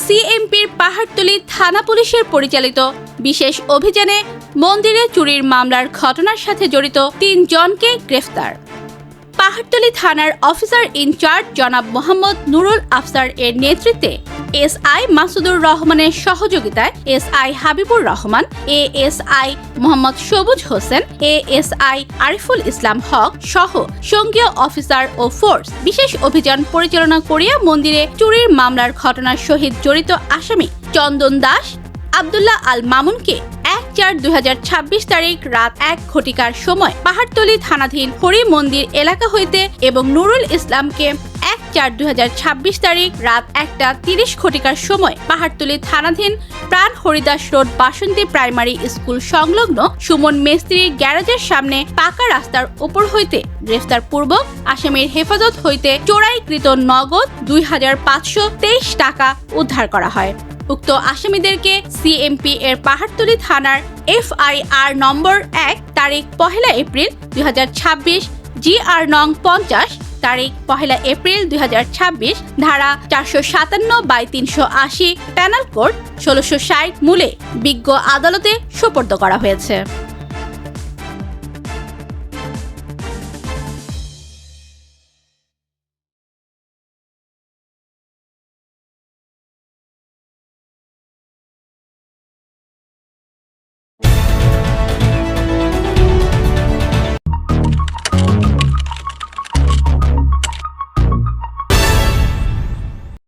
সিএমপির পাহাড়তলী থানা পুলিশের পরিচালিত বিশেষ অভিযানে মন্দিরে চুরির মামলার ঘটনার সাথে জড়িত 3 জনকে গ্রেফতার। পাহাড়তলী থানার অফিসার ইনচার্জ জনাব মোহাম্মদ নুরুল আফসার এর নেতৃত্বে এসআই মাসুদুর রহমানের সহযোগিতায় এসআই হাবিবুর রহমান, এএসআই মোহাম্মদ সবুজ হোসেন, এএসআই আরিফুল ইসলাম হক সহ সঙ্গীয় অফিসার ও ফোর্স বিশেষ অভিযান পরিচালনা করিয়া মন্দিরে চুরির মামলার ঘটনার সহিত জড়িত আসামি চন্দন দাস, আব্দুল্লাহ আল মামুনকে 1/4/2026 তারিখ রাত 1 ঘটিকার সময় পাহাড়তলী থানাধীন হরি মন্দির এলাকা হইতে এবং নুরুল ইসলামকে 1/4/2026 তারিখ রাত 1:30 ঘটিকার সময় পাহাড়তলী থানাধীন প্রাণ হরিদাস রোড বাসন্তী প্রাইমারি স্কুল সংলগ্ন সুমন মিস্ত্রির গ্যারেজের সামনে পাকা রাস্তার উপর হইতে গ্রেফতার পূর্বক আসামির হেফাজত হইতে চোরাইকৃত নগদ 2523 টাকা উদ্ধার করা হয়। উক্ত আসামিদেরকে সিএমপি এর পাহাড়তলী থানার FIR নম্বর 1 তারিখ 1 এপ্রিল 2026, GR নং 50 তারিখ 1 এপ্রিল 2026 ধারা 457/380 প্যানাল কোড 1660 মূলে বিজ্ঞ আদালতে সোপর্দ করা হয়েছে।